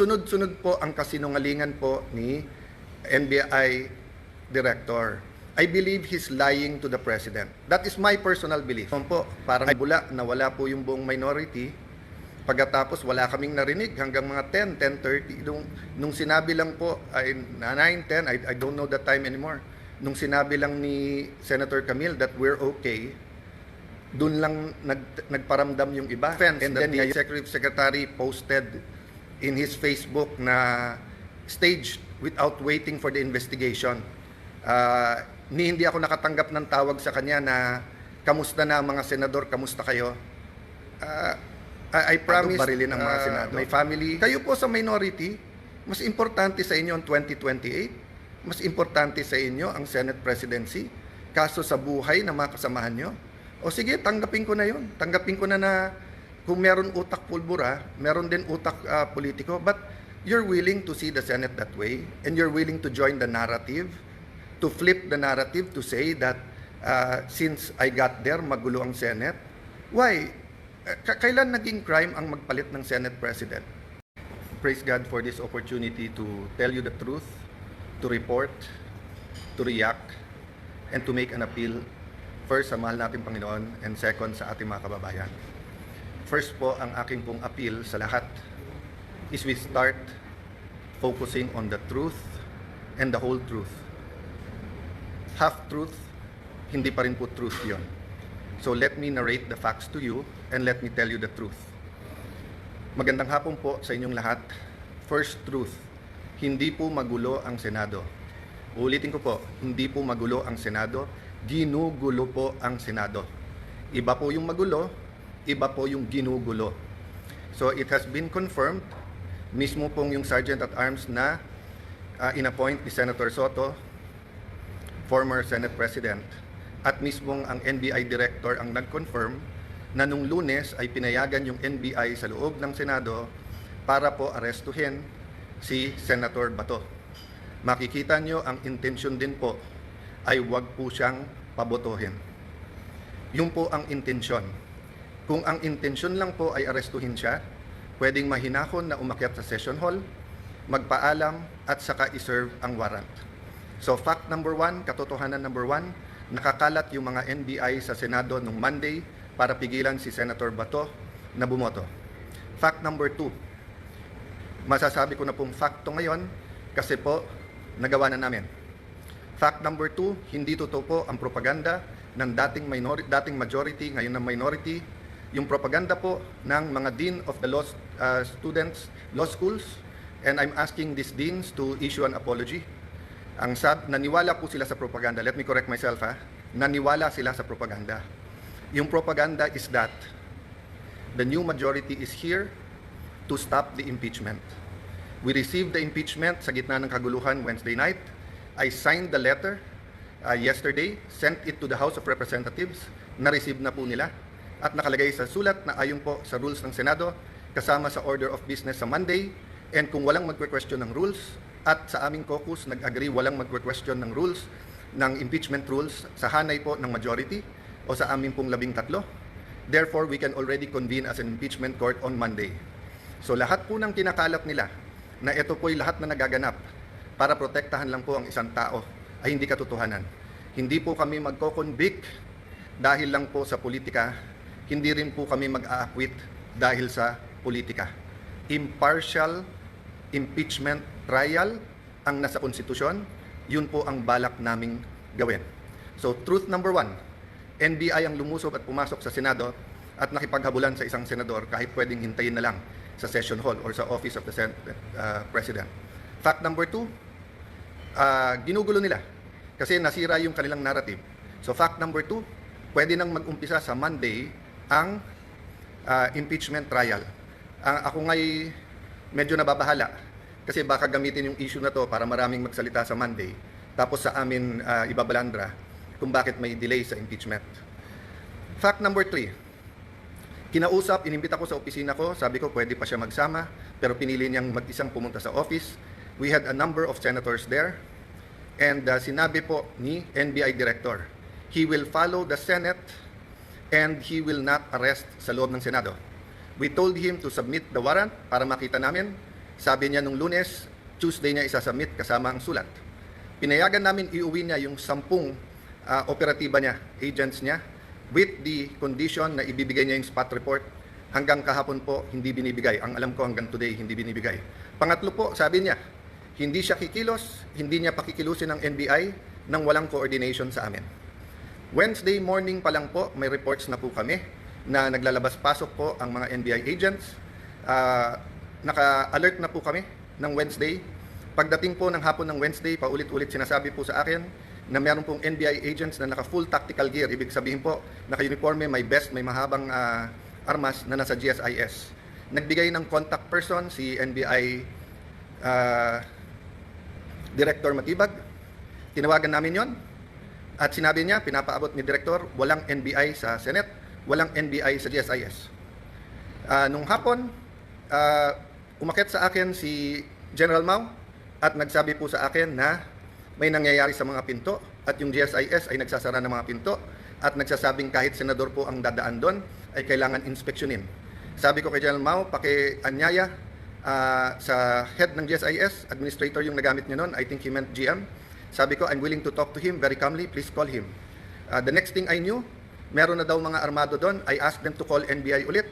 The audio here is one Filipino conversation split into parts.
Sunod-sunod po ang kasinungalingan po ni NBI Director. I believe he's lying to the President. That is my personal belief. Po, parang bula na wala po yung buong minority. Pagkatapos wala kaming narinig hanggang mga 10:30. Nung sinabi lang po, ay 9, 10, I don't know the time anymore. Nung sinabi lang ni Senator Camille that we're okay, dun lang nagparamdam yung iba. And then the Secretary posted in his Facebook na staged without waiting for the investigation. Hindi ako nakatanggap ng tawag sa kanya na kamusta na mga senador, kamusta kayo? I promise barilin ang mga senador. My family, kayo po sa minority, mas importante sa inyo ang 2028, mas importante sa inyo ang Senate presidency, kaso sa buhay ng mga kasamahan nyo. O sige, tanggapin ko na yun. Tanggapin ko na kung meron utak pulbura, meron din utak politiko, but you're willing to see the Senate that way, and you're willing to join the narrative, to flip the narrative to say that since I got there, magulo ang Senate. Why? Kailan naging crime ang magpalit ng Senate President? Praise God for this opportunity to tell you the truth, to report, to react, and to make an appeal. First, sa mahal nating Panginoon, and second, sa ating mga kababayan. First po, ang aking pong appeal sa lahat is we start focusing on the truth and the whole truth. Half truth, hindi pa rin po truth yon. So let me narrate the facts to you and let me tell you the truth. Magandang hapon po sa inyong lahat. First truth, hindi po magulo ang Senado. Uulitin ko po, hindi po magulo ang Senado, ginugulo po ang Senado. Iba po yung magulo, iba po yung ginugulo. So it has been confirmed, mismo pong yung Sergeant at Arms na inappoint ni Senator Soto, former Senate President, at mismong ang NBI Director ang nag-confirm na nung Lunes ay pinayagan yung NBI sa loob ng Senado para po arestuhin si Senator Bato. Makikita nyo ang intensyon din po ay wag po siyang pabotohin. Yung po ang intensyon. Kung ang intensyon lang po ay arestuhin siya, pwedeng mahinahon na umakyat sa session hall, magpaalam at saka iserve ang warrant. So fact number 1, katotohanan number 1, nakakalat yung mga NBI sa Senado nung Monday para pigilan si Senator Bato na bumoto. Fact number 2, masasabi ko na pong facto ngayon kasi po nagawa na namin. Fact number 2, hindi totoo po ang propaganda ng dating majority, ngayon ng minority, yung propaganda po ng mga dean of the law schools, and I'm asking these deans to issue an apology. Naniwala po sila sa propaganda. Let me correct myself, Naniwala sila sa propaganda. Yung propaganda is that the new majority is here to stop the impeachment. We received the impeachment sa gitna ng kaguluhan Wednesday night. I signed the letter yesterday, sent it to the House of Representatives, na-receive na po nila, at nakalagay sa sulat na ayon po sa rules ng Senado, kasama sa order of business sa Monday, and kung walang magque-question ng rules, at sa aming caucus nag-agree walang magque-question ng rules, ng impeachment rules, sa hanay po ng majority, o sa aming pong 13, therefore we can already convene as an impeachment court on Monday. So lahat po ng kinakalat nila, na ito po'y lahat na nagaganap, para protektahan lang po ang isang tao, ay hindi katotohanan. Hindi po kami magko-convict dahil lang po sa politika, hindi rin po kami mag-a-acquit dahil sa politika. Impartial impeachment trial ang nasa konstitusyon, yun po ang balak naming gawin. So truth number 1, NBI ang lumusob at pumasok sa Senado at nakipaghabulan sa isang senador kahit pwedeng hintayin na lang sa session hall or sa office of the President. Fact number 2, ginugulo nila kasi nasira yung kanilang narrative. So fact number 2, pwede nang mag-umpisa sa Monday ang impeachment trial. Ako nga'y medyo nababahala kasi baka gamitin yung issue na to para maraming magsalita sa Monday tapos sa amin ibabalandra kung bakit may delay sa impeachment. Fact number 3, kinausap, inimbita ko sa opisina ko, sabi ko pwede pa siya magsama pero pinili niyang mag-isang pumunta sa office. We had a number of senators there and sinabi po ni NBI Director, he will follow the Senate and he will not arrest sa loob ng Senado. We told him to submit the warrant para makita namin. Sabi niya nung Lunes, Tuesday niya isasubmit kasama ang sulat. Pinayagan namin iuwi niya yung 10 operatiba niya, agents niya, with the condition na ibibigay niya yung spot report. Hanggang kahapon po, hindi binibigay. Ang alam ko hanggang today, hindi binibigay. Pangatlo po, sabi niya, hindi siya kikilos, hindi niya pakikilusin ng NBI nang walang coordination sa amin. Wednesday morning pa lang po, may reports na po kami na naglalabas-pasok po ang mga NBI agents. Naka-alert na po kami ng Wednesday. Pagdating po ng hapon ng Wednesday, paulit-ulit sinasabi po sa akin na meron pong NBI agents na naka-full tactical gear. Ibig sabihin po, naka-uniforme, may vest, may mahabang armas na nasa GSIS. Nagbigay ng contact person si NBI Director Matibag. Tinawagan namin yon at sinabi niya, pinapaabot ni Director, walang NBI sa Senate, walang NBI sa GSIS. Nung hapon, umakyat sa akin si General Mao at nagsabi po sa akin na may nangyayari sa mga pinto at yung GSIS ay nagsasara ng mga pinto at nagsasabing kahit senador po ang dadaan doon ay kailangan inspeksyonin. Sabi ko kay General Mao, paki-anyaya sa head ng GSIS, administrator yung nagamit niya noon, I think he meant GM. Sabi ko, I'm willing to talk to him very calmly, please call him. The next thing I knew, meron na daw mga armado doon. I asked them to call NBI ulit.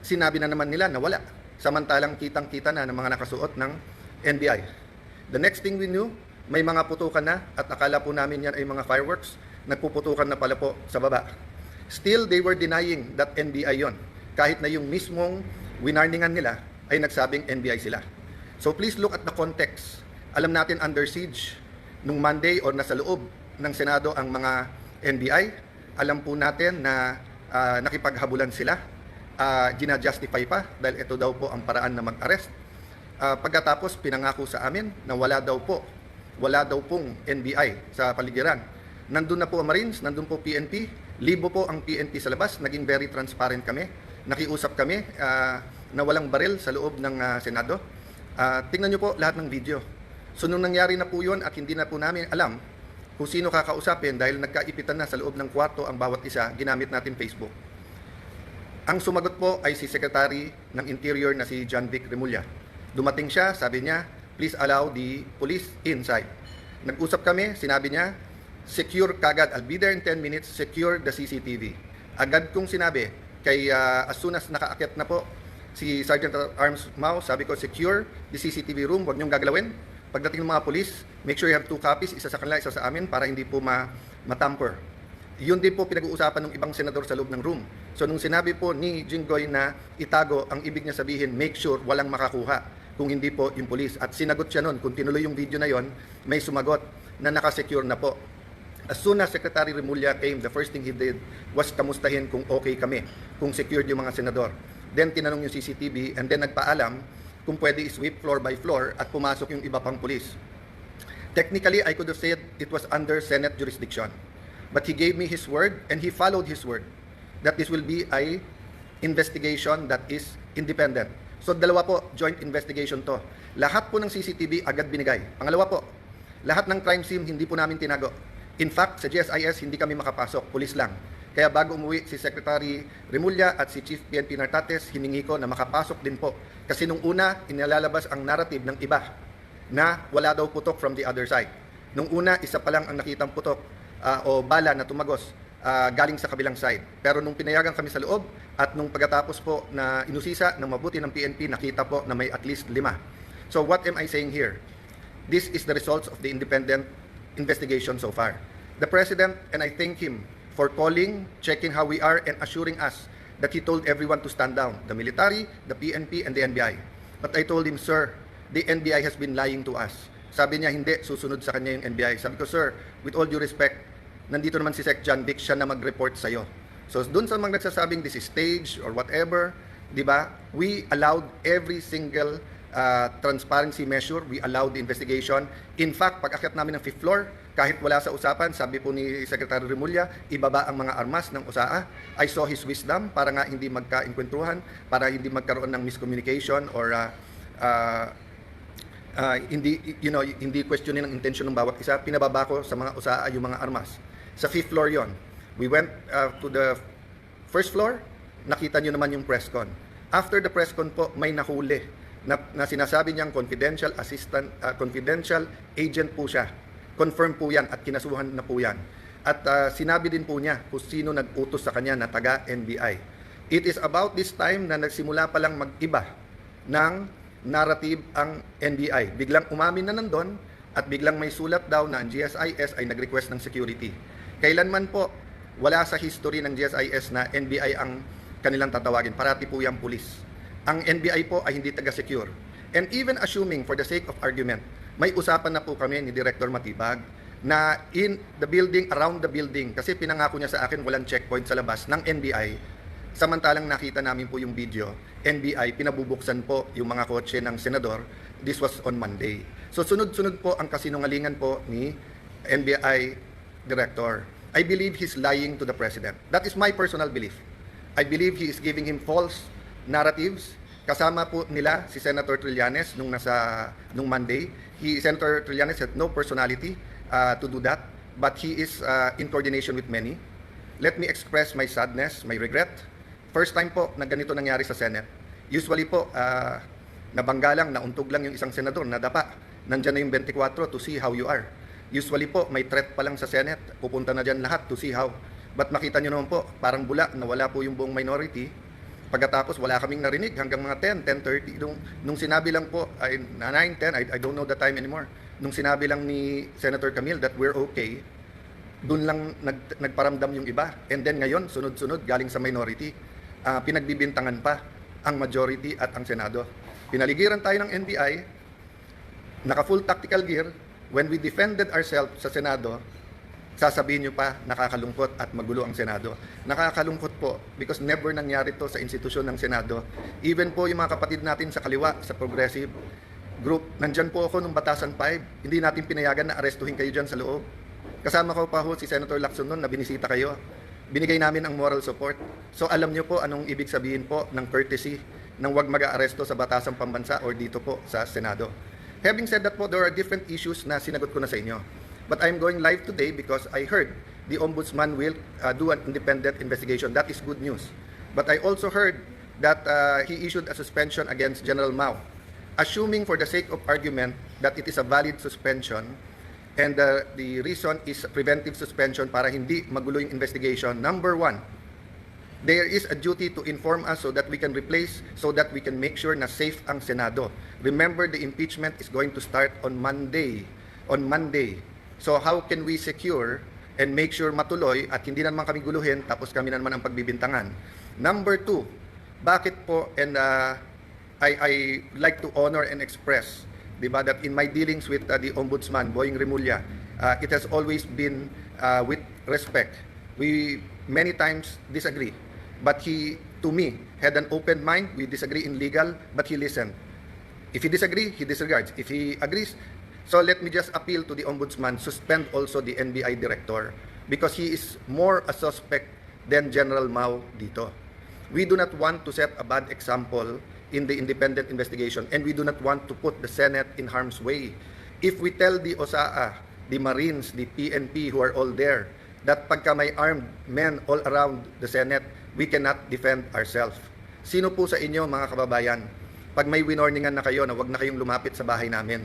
Sinabi na naman nila na wala. Samantalang kitang-kita na ng mga nakasuot ng NBI. The next thing we knew, may mga putukan na at akala po namin yan ay mga fireworks. Nagpuputukan na pala po sa baba. Still, they were denying that NBI yon. Kahit na yung mismong winarningan nila ay nagsabing NBI sila. So please look at the context. Alam natin under siege nung Monday or nasa loob ng Senado ang mga NBI. Alam po natin na nakipaghabulan sila. Gina-justify pa dahil ito daw po ang paraan na mag-arrest. Pagkatapos pinangako sa amin na wala daw pong NBI sa paligiran. Nandun na po ang Marines, nandun po PNP, libo po ang PNP sa labas, naging very transparent kami. Nakiusap kami na walang baril sa loob ng Senado. Tingnan nyo po lahat ng video. So nung nangyari na po yun at hindi na po namin alam kung sino kakausapin dahil nagkaipitan na sa loob ng kwarto ang bawat isa, ginamit natin Facebook. Ang sumagot po ay si Secretary ng Interior na si John Vic Remulla. Dumating siya, sabi niya, please allow the police inside. Nag-usap kami, sinabi niya, secure kagad, I'll be there in 10 minutes, secure the CCTV. Agad kong sinabi, kay as soon as nakaakyat na po si Sergeant at Arms Mao, sabi ko, secure the CCTV room, huwag niyong gagalawin. Pagdating ng mga police, make sure you have 2 copies, isa sa kanila, isa sa amin, para hindi po matamper. Yun din po pinag-uusapan ng ibang senador sa loob ng room. So nung sinabi po ni Jinggoy na itago, ang ibig niya sabihin, make sure walang makakuha kung hindi po yung police. At sinagot siya nun, kung tinuloy yung video na yon, may sumagot na nakasecure na po. As soon as Secretary Remulla came, the first thing he did was kamustahin kung okay kami, kung secured yung mga senador. Then tinanong yung CCTV and then nagpaalam kung pwede i-sweep floor by floor at pumasok yung iba pang police. Technically, I could have said it was under Senate jurisdiction. But he gave me his word and he followed his word that this will be a investigation that is independent. So dalawa po, joint investigation to. Lahat po ng CCTV agad binigay. Pangalawa po, lahat ng crime scene hindi po namin tinago. In fact, sa GSIS hindi kami makapasok, pulis lang. Kaya bago umuwi si Secretary Remulla at si Chief PNP Nartates, hiningi ko na makapasok din po. Kasi nung una, inilalabas ang narrative ng iba na wala daw putok from the other side. Nung una, isa pa lang ang nakitang putok o bala na tumagos galing sa kabilang side. Pero nung pinayagan kami sa loob at nung pagkatapos po na inusisa ng mabuti ng PNP, nakita po na may at least 5. So what am I saying here? This is the results of the independent investigation so far. The President, and I thank him for calling, checking how we are, and assuring us that he told everyone to stand down, the military, the PNP, and the NBI. But I told him, sir, the NBI has been lying to us. Sabi niya, hindi, susunod sa kanya yung NBI. Sabi ko, sir, with all due respect, nandito naman si Sec John Vic, siya na mag-report sa'yo. So, dun sa mga nagsasabing this is staged or whatever, di ba, we allowed every single transparency measure, we allowed the investigation. In fact, pag-akyat namin ng 5th floor, kahit wala sa usapan, sabi po ni Secretary Remulla, ibaba ang mga armas ng USAA. I saw his wisdom para nga hindi magka-inkwentuhan, para hindi magkaroon ng miscommunication or hindi questionin ang intention ng bawat isa. Pinababa ko sa mga USAA yung mga armas. Sa 5th floor yon. We went to the 1st floor, nakita nyo naman yung press con. After the press con po, may nahuli na sinasabi niyang confidential assistant, confidential agent po siya. Confirm po yan at kinasuhan na po yan. At sinabi din po niya kung sino nag-utos sa kanya na taga-NBI. It is about this time na nagsimula pa lang mag-iba ng narrative ang NBI. Biglang umamin na nandun at biglang may sulat daw na ang GSIS ay nag-request ng security. Kailanman po, wala sa history ng GSIS na NBI ang kanilang tatawagin. Parati po yung pulis. Ang NBI po ay hindi taga-secure. And even assuming for the sake of argument, may usapan na po kami ni Director Matibag na in the building, around the building, kasi pinangako niya sa akin walang checkpoint sa labas ng NBI. Samantalang nakita namin po yung video, NBI, pinabubuksan po yung mga kotse ng senador. This was on Monday. So sunod-sunod po ang kasinungalingan po ni NBI Director. I believe he's lying to the President. That is my personal belief. I believe he is giving him false narratives. Kasama po nila si Senator Trillanes nung Monday. Senator Trillanes had no personality to do that, but he is in coordination with many. Let me express my sadness, my regret. First time po na ganito nangyari sa Senate. Usually po, nabangga lang, nauntog lang yung isang senador, nadapa. Nandyan na yung 24 to see how you are. Usually po, may threat pa lang sa Senate, pupunta na dyan lahat to see how. But makita nyo naman po, parang bula, nawala po yung buong minority. Pagkatapos, wala kaming narinig hanggang mga 10, 10:30. Nung sinabi lang po, 9, 10, I don't know the time anymore. Nung sinabi lang ni Senator Camille that we're okay, dun lang nagparamdam yung iba. And then ngayon, sunod-sunod, galing sa minority, pinagbibintangan pa ang majority at ang Senado. Pinaligiran tayo ng NBI, naka-full tactical gear. When we defended ourselves sa Senado, sasabihin nyo pa, nakakalungkot at magulo ang Senado. Nakakalungkot po because never nangyari to sa institusyon ng Senado. Even po yung mga kapatid natin sa kaliwa, sa progressive group, nandyan po ako nung Batasan 5, hindi natin pinayagan na arestuhin kayo dyan sa loob. Kasama ko pa ho si Senator Lacson noon na binisita kayo. Binigay namin ang moral support. So alam nyo po anong ibig sabihin po ng courtesy ng wag mag-aaresto sa Batasang Pambansa or dito po sa Senado. Having said that po, there are different issues na sinagot ko na sa inyo. But I'm going live today because I heard the Ombudsman will do an independent investigation. That is good news. But I also heard that he issued a suspension against General Mao. Assuming for the sake of argument that it is a valid suspension and the reason is preventive suspension para hindi magulo yung investigation, number one, there is a duty to inform us so that we can replace, so that we can make sure na safe ang Senado. Remember, the impeachment is going to start on Monday. On Monday. So how can we secure and make sure matuloy at hindi na naman kami guluhin tapos kami na naman ang pagbibintangan? Number two, bakit po, and I like to honor and express, diba, that in my dealings with the Ombudsman, Boying Remulla, it has always been with respect. We many times disagree, but he, to me, had an open mind. We disagree in legal, but he listened. If he disagree, he disregards. If he agrees, so let me just appeal to the Ombudsman, suspend also the NBI Director because he is more a suspect than General Mao dito. We do not want to set a bad example in the independent investigation and we do not want to put the Senate in harm's way. If we tell the OSAA, the Marines, the PNP who are all there, that pagka may armed men all around the Senate, we cannot defend ourselves. Sino po sa inyo mga kababayan, pag may winorningan na kayo na wag na kayong lumapit sa bahay namin,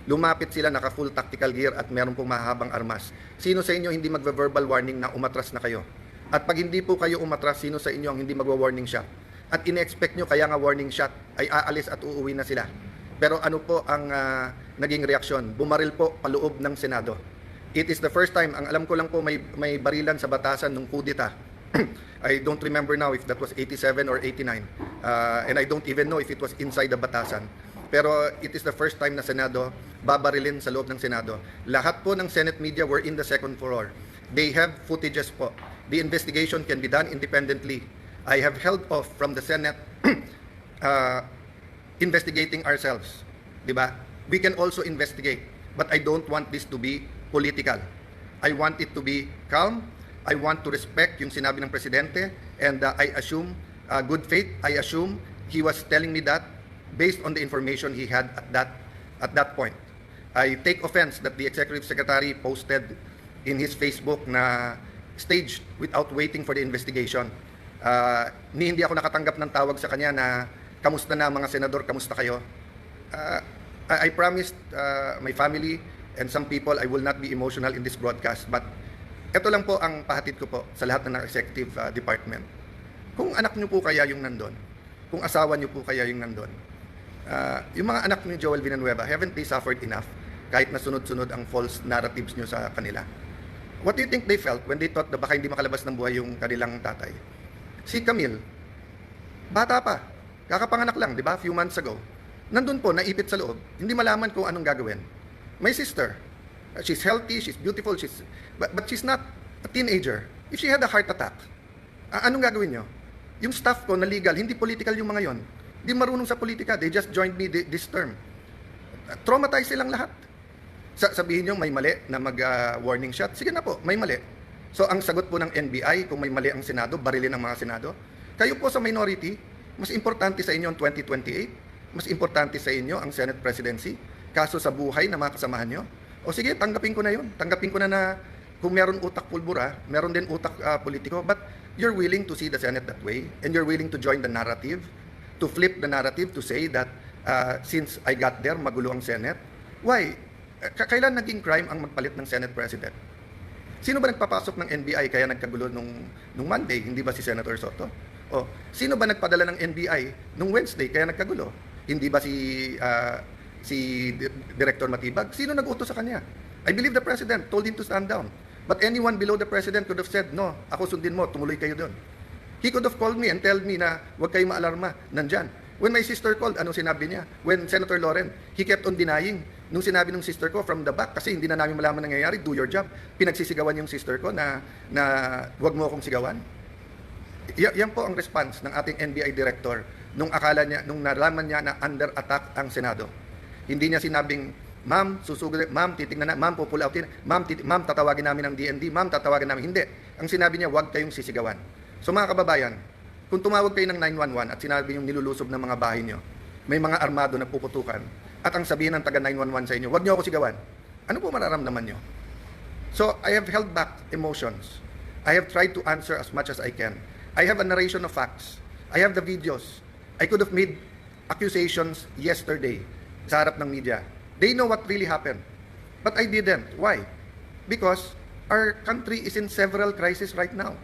lumapit sila naka-full tactical gear at meron pong mahabang armas. Sino sa inyo hindi magve-verbal warning na umatras na kayo? At pag hindi po kayo umatras, sino sa inyo ang hindi magwa-warning shot? At ine-expect nyo kaya nga warning shot ay aalis at uuwi na sila. Pero ano po ang naging reaksyon? Bumaril po paloob ng Senado. It is the first time, ang alam ko lang po may barilan sa Batasan nung kudita. I don't remember now if that was 87 or 89. And I don't even know if it was inside the Batasan. Pero it is the first time na Senado babarilin sa loob ng Senado. Lahat po ng Senate media were in the second floor. They have footages po. The investigation can be done independently. I have held off from the Senate investigating ourselves. Diba? We can also investigate. But I don't want this to be political. I want it to be calm. I want to respect yung sinabi ng Presidente. And I assume, good faith, I assume he was telling me that based on the information he had at that point. I take offense that the Executive Secretary posted in his Facebook na staged without waiting for the investigation. Hindi ako nakatanggap ng tawag sa kanya na kamusta na mga senador, kamusta kayo? uh, I promised my family and some people I will not be emotional in this broadcast. But ito lang po ang pahatid ko po sa lahat ng executive department. Kung anak niyo po kaya yung nandun, kung asawa niyo po kaya yung nandun, yung mga anak ni Joel Villanueva, haven't they suffered enough kahit na sunod-sunod ang false narratives niyo sa kanila? What do you think they felt when they thought na baka hindi makalabas ng buhay yung kanilang tatay? Si Camille, bata pa, kakapanganak lang, di ba, few months ago. Nandun po, naipit sa loob, hindi malaman kung anong gagawin. My sister, she's healthy, she's beautiful, but she's not a teenager. If she had a heart attack, anong gagawin nyo? Yung staff ko na legal, hindi political yung mga yon. Hindi marunong sa politika, they just joined me this term. Traumatized silang lahat. Sabihin nyo may mali na mag-warning shot, sige na po, may mali. So ang sagot po ng NBI, kung may mali ang Senado, barilin ang mga Senado. Kayo po sa minority, mas importante sa inyo ang 2028, mas importante sa inyo ang Senate presidency, kaso sa buhay ng mga kasamahan nyo. O sige, tanggapin ko na yun. Tanggapin ko na kung meron utak pulbura, meron din utak politiko, but you're willing to see the Senate that way, and you're willing to join the narrative, to flip the narrative to say that since I got there, magulo ang Senate. Why? Kailan naging crime ang magpalit ng Senate President? Sino ba nagpapasok ng NBI kaya nagkagulo nung Monday? Hindi ba si Senator Soto? O, sino ba nagpadala ng NBI nung Wednesday kaya nagkagulo? Hindi ba si Director Matibag? Sino nag-utos sa kanya? I believe the President told him to stand down. But anyone below the President could have said, no, ako sundin mo, tumuloy kayo doon. He could have called me and tell me na huwag kayo maalarma, nandyan. When my sister called, anong sinabi niya? When Senator Loren, he kept on denying. Nung sinabi ng sister ko from the back, kasi hindi na namin malaman nangyayari, do your job. Pinagsisigawan yung sister ko na huwag mo akong sigawan. Yan po ang response ng ating NBI director nung akala niya, nung nalaman niya na under attack ang Senado. Hindi niya sinabing, ma'am, susugod, ma'am, titingnan na, ma'am, pupull outin, ma'am, tatawagin namin ng DND, ma'am, tatawagin namin. Hindi. Ang sinabi niya, huwag kayong sisigawan. So mga kababayan, kung tumawag kayo ng 911 at sinabi yung nilulusob ng mga bahay niyo, may mga armado na puputukan, at ang sabihin ng taga 911 sa inyo, huwag niyo ako sigawan, ano po mararamdaman niyo? So I have held back emotions. I have tried to answer as much as I can. I have a narration of facts. I have the videos. I could have made accusations yesterday sa harap ng media. They know what really happened. But I didn't. Why? Because our country is in several crises right now.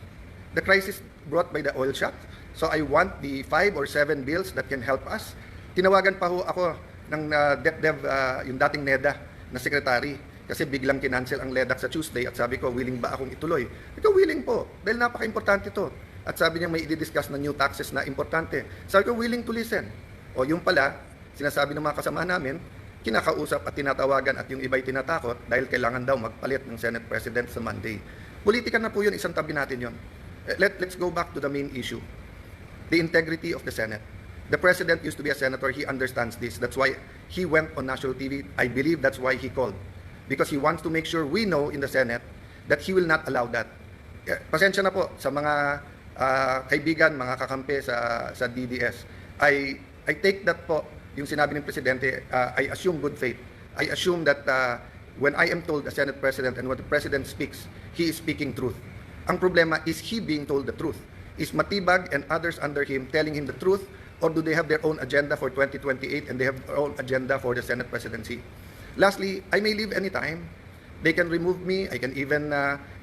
The crisis brought by the oil shock. So I want the 5 or 7 bills that can help us. Tinawagan pa ho ako ng DepDev, yung dating NEDA na secretary, kasi biglang kinancel ang LEDAC sa Tuesday at sabi ko, willing ba akong ituloy? Ikaw, willing po, dahil napaka-importante to. At sabi niya may i-discuss na new taxes na importante. Sabi ko, willing to listen. O yung pala, sinasabi ng mga kasama namin, kinakausap at tinatawagan at yung iba'y tinatakot dahil kailangan daw magpalit ng Senate President sa Monday. Politika na po yun, isang tabi natin yun. Let's go back to the main issue. The integrity of the Senate. The President used to be a senator, he understands this. That's why he went on national TV. I believe that's why he called. Because he wants to make sure we know in the Senate that he will not allow that. Pasensya na po sa mga kaibigan, mga kakampi sa DDS. I take that po, yung sinabi ng Presidente, I assume good faith. I assume that when I am told the Senate President and when the President speaks, he is speaking truth. Ang problema is he being told the truth. Is Matibag and others under him telling him the truth, or do they have their own agenda for 2028 and they have their own agenda for the Senate presidency? Lastly, I may leave anytime. They can remove me. I can even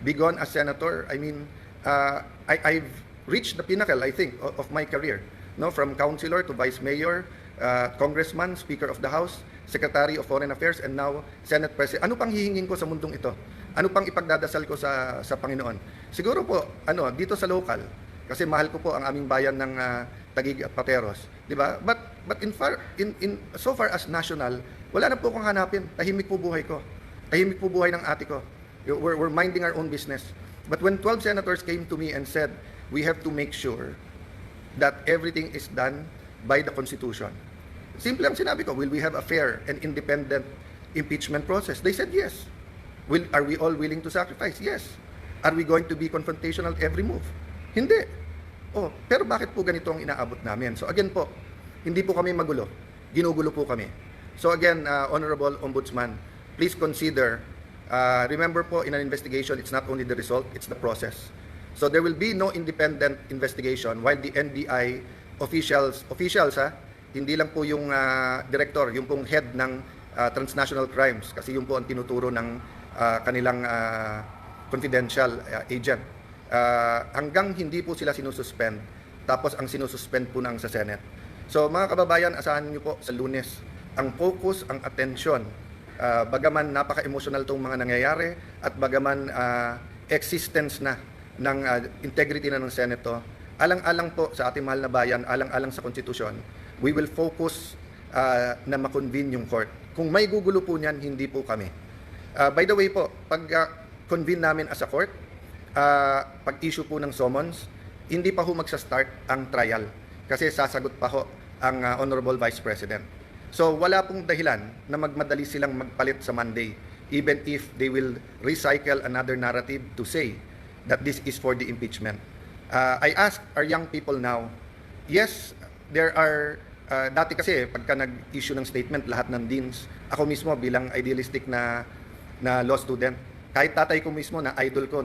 be gone as senator. I mean, I've reached the pinnacle, I think, of my career. No, from councilor to vice mayor, congressman, speaker of the House, secretary of foreign affairs, and now Senate president. Ano pang hihingin ko sa mundong ito? Ano pang ipagdadasal ko sa Panginoon? Siguro po, dito sa local, kasi mahal ko po ang aming bayan ng Taguig at Pateros, di ba? But so far as national, wala na po akong hanapin. Tahimik po buhay ko. Tahimik po buhay ng ate ko. We're minding our own business. But when 12 senators came to me and said, we have to make sure that everything is done by the Constitution. Simple ang sinabi ko, will we have a fair and independent impeachment process? They said yes. Are we all willing to sacrifice? Yes. Are we going to be confrontational every move? Hindi. Pero bakit po ganito ang inaabot namin? So again po, hindi po kami magulo. Ginugulo po kami. So again, Honorable Ombudsman, please consider, remember po, in an investigation, it's not only the result, it's the process. So there will be no independent investigation while the NBI officials hindi lang po yung director, yung pong head ng transnational crimes, kasi yung po ang tinuturo ng kanilang confidential agent. Hanggang hindi po sila sinususpend, tapos ang sinususpend po ng sa Senate. So mga kababayan, asahan niyo po sa Lunes, ang focus, ang atensyon, bagaman napaka-emotional itong mga nangyayari at bagaman existence na ng integrity na ng Senate to, alang-alang po sa ating mahal na bayan, alang-alang sa konstitusyon, we will focus na makonvene yung court. Kung may gugulo po niyan, hindi po kami. By the way po, pag convene namin as a court, pag-issue po ng summons, hindi pa ho magsa-start ang trial kasi sasagot pa ho ang Honorable Vice President. So wala pong dahilan na magmadali silang magpalit sa Monday, even if they will recycle another narrative to say that this is for the impeachment. I ask our young people now, yes, there are, dati kasi pagka nag-issue ng statement lahat ng deans, ako mismo bilang idealistic na law student, kahit tatay ko mismo na idol ko,